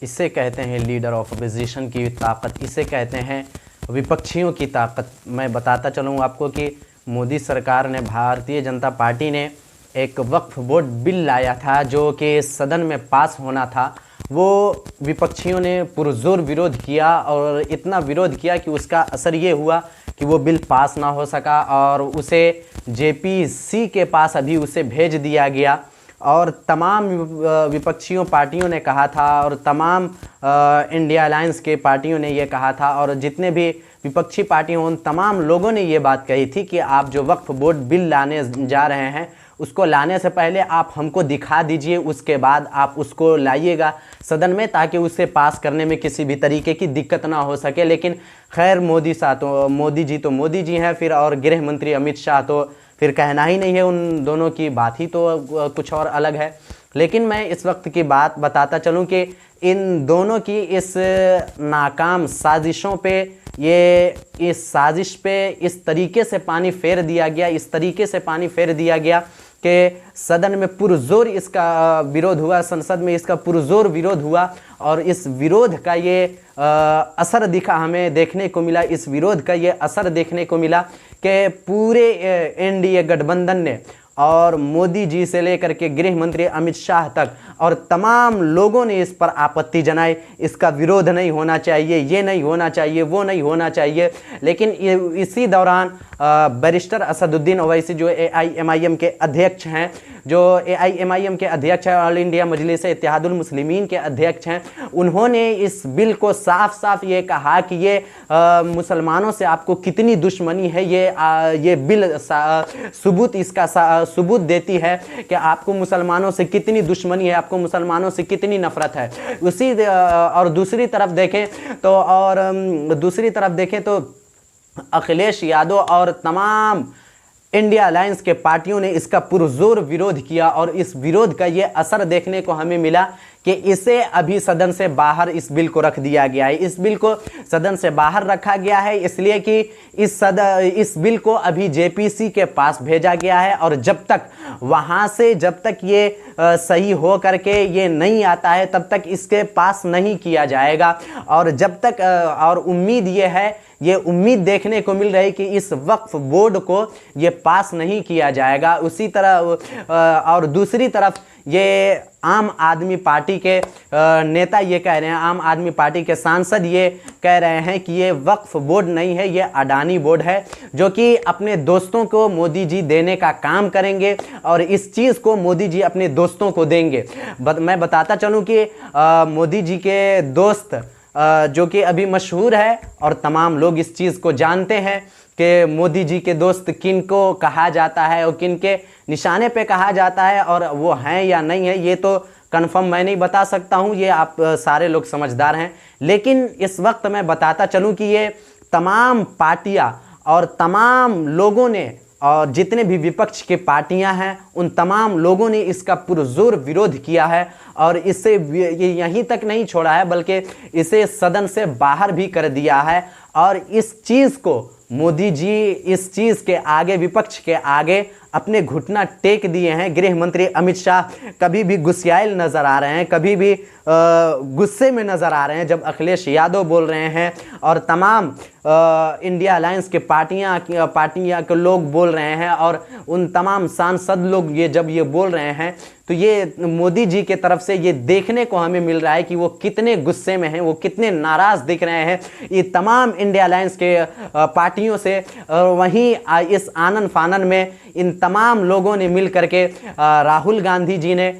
इसे कहते हैं लीडर ऑफ अपोजिशन की ताकत, इसे कहते हैं विपक्षियों की ताकत। मैं बताता चलूँ आपको कि मोदी सरकार ने, भारतीय जनता पार्टी ने एक वक्फ बोर्ड बिल लाया था जो कि सदन में पास होना था। वो विपक्षियों ने पुरजोर विरोध किया और इतना विरोध किया कि उसका असर ये हुआ कि वो बिल पास ना हो सका और उसे जेपीसी के पास अभी उसे भेज दिया गया। और तमाम विपक्षियों पार्टियों ने कहा था और तमाम इंडिया अलायंस के पार्टियों ने ये कहा था और जितने भी विपक्षी पार्टी उन तमाम लोगों ने ये बात कही थी कि आप जो वक्फ बोर्ड बिल लाने जा रहे हैं उसको लाने से पहले आप हमको दिखा दीजिए, उसके बाद आप उसको लाइएगा सदन में ताकि उसे पास करने में किसी भी तरीके की दिक्कत ना हो सके। लेकिन खैर मोदी मोदी जी हैं, फिर और गृह मंत्री अमित शाह तो फिर कहना ही नहीं है, उन दोनों की बात ही तो कुछ और अलग है। लेकिन मैं इस वक्त की बात बताता चलूं कि इन दोनों की इस नाकाम साजिशों पे, ये इस साजिश पे इस तरीके से पानी फेर दिया गया, इस तरीके से पानी फेर दिया गया कि सदन में पुरजोर इसका विरोध हुआ, संसद में इसका पुरजोर विरोध हुआ और इस विरोध का ये असर दिखा, हमें देखने को मिला, इस विरोध का ये असर देखने को मिला कि पूरे एनडीए गठबंधन ने और मोदी जी से लेकर के गृह मंत्री अमित शाह तक और तमाम लोगों ने इस पर आपत्ति जनाई। इसका विरोध नहीं होना चाहिए, ये नहीं होना चाहिए, वो नहीं होना चाहिए। लेकिन इसी दौरान बैरिस्टर असदुद्दीन ओवैसी जो AIMIM के अध्यक्ष हैं, जो AIMIM के अध्यक्ष हैं, ऑल इंडिया मजलिस इत्तेहादुल मुस्लिमीन के अध्यक्ष हैं, उन्होंने इस बिल को साफ साफ ये कहा कि ये मुसलमानों से आपको कितनी दुश्मनी है, ये बिल सबूत, इसका सबूत देती है कि आपको मुसलमानों से कितनी दुश्मनी है, आपको मुसलमानों से कितनी नफरत है। और दूसरी तरफ देखें तो अखिलेश यादव और तमाम इंडिया अलायंस के पार्टियों ने इसका पुरजोर विरोध किया और इस विरोध का ये असर देखने को हमें मिला कि इसे अभी सदन से बाहर इस बिल को रख दिया गया है। इस बिल को सदन से बाहर रखा गया है इसलिए कि इस बिल को अभी जेपीसी के पास भेजा गया है और जब तक ये सही हो करके ये नहीं आता है तब तक इसके पास नहीं किया जाएगा। और जब तक और ये उम्मीद देखने को मिल रही कि इस वक्फ बोर्ड को ये पास नहीं किया जाएगा। उसी तरह और दूसरी तरफ ये आम आदमी पार्टी के नेता ये कह रहे हैं, आम आदमी पार्टी के सांसद ये कह रहे हैं कि ये वक्फ बोर्ड नहीं है, ये अडानी बोर्ड है जो कि अपने दोस्तों को मोदी जी देने का काम करेंगे और इस चीज़ को मोदी जी अपने दोस्तों को देंगे। मैं बताता चलूँ कि मोदी जी के दोस्त जो कि अभी मशहूर है और तमाम लोग इस चीज़ को जानते हैं कि मोदी जी के दोस्त किन को कहा जाता है और किन के निशाने पे कहा जाता है और वो हैं या नहीं है ये तो कंफर्म मैं नहीं बता सकता हूँ, ये आप सारे लोग समझदार हैं। लेकिन इस वक्त मैं बताता चलूँ कि ये तमाम पार्टियाँ और तमाम लोगों ने और जितने भी विपक्ष के पार्टियां हैं उन तमाम लोगों ने इसका पुरजोर विरोध किया है और इससे ये यहीं तक नहीं छोड़ा है बल्कि इसे सदन से बाहर भी कर दिया है। और इस चीज़ को मोदी जी इस चीज़ के आगे, विपक्ष के आगे अपने घुटना टेक दिए हैं। गृह मंत्री अमित शाह कभी भी गुस्साइल नज़र आ रहे हैं, कभी भी गुस्से में नज़र आ रहे हैं जब अखिलेश यादव बोल रहे हैं और तमाम इंडिया अलायंस के पार्टियां के लोग बोल रहे हैं और उन तमाम सांसद लोग जब ये बोल रहे हैं तो ये मोदी जी के तरफ से ये देखने को हमें मिल रहा है कि वो कितने गुस्से में हैं, वो कितने नाराज़ दिख रहे हैं ये तमाम इंडिया अलायंस के पार्टियों से। वहीं इस आनन फानन में इन तमाम लोगों ने मिल करके राहुल गांधी जी ने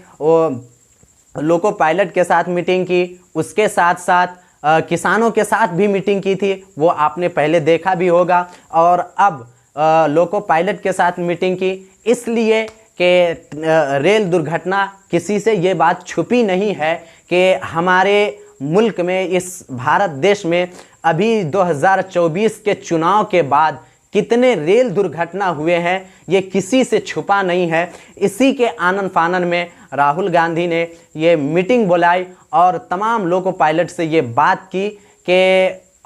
लोको पायलट के साथ मीटिंग की, उसके साथ साथ किसानों के साथ भी मीटिंग की थी, वो आपने पहले देखा भी होगा। और अब लोको पायलट के साथ मीटिंग की इसलिए कि रेल दुर्घटना किसी से ये बात छुपी नहीं है कि हमारे मुल्क में, इस भारत देश में अभी 2024 के चुनाव के बाद कितने रेल दुर्घटना हुए हैं ये किसी से छुपा नहीं है। इसी के आनन फानन में राहुल गांधी ने ये मीटिंग बुलाई और तमाम लोको पायलट से ये बात की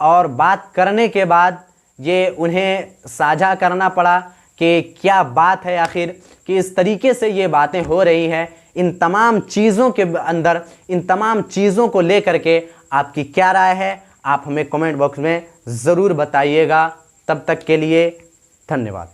और बात करने के बाद ये उन्हें साझा करना पड़ा कि क्या बात है आखिर कि इस तरीके से ये बातें हो रही हैं। इन तमाम चीज़ों के अंदर, इन तमाम चीज़ों को लेकर के आपकी क्या राय है, आप हमें कमेंट बॉक्स में ज़रूर बताइएगा। तब तक के लिए धन्यवाद।